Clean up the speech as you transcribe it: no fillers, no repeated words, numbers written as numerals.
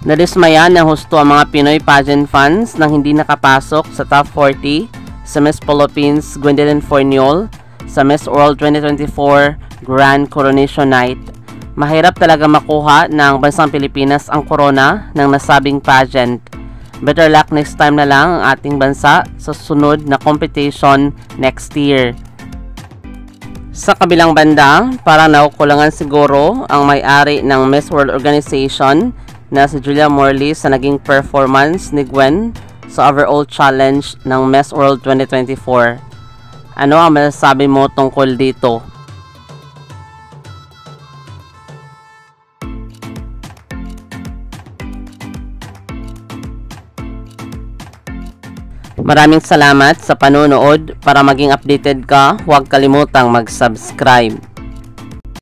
Nadismaya ng husto ang mga Pinoy pageant fans nang hindi nakapasok sa top 40 sa Miss Philippines Gwendolyn Forniol sa Miss World 2024 Grand Coronation Night. Mahirap talaga makuha ng bansang Pilipinas ang corona ng nasabing pageant. Better luck next time na lang ang ating bansa sa sunod na competition next year. Sa kabilang banda, parang naukulangan siguro ang may-ari ng Miss World Organization na si Julia Morley sa naging performance ni Gwen sa overall challenge ng Miss World 2024. Ano ang masasabi mo tungkol dito? Maraming salamat sa panonood. Para maging updated ka, huwag kalimutang mag-subscribe.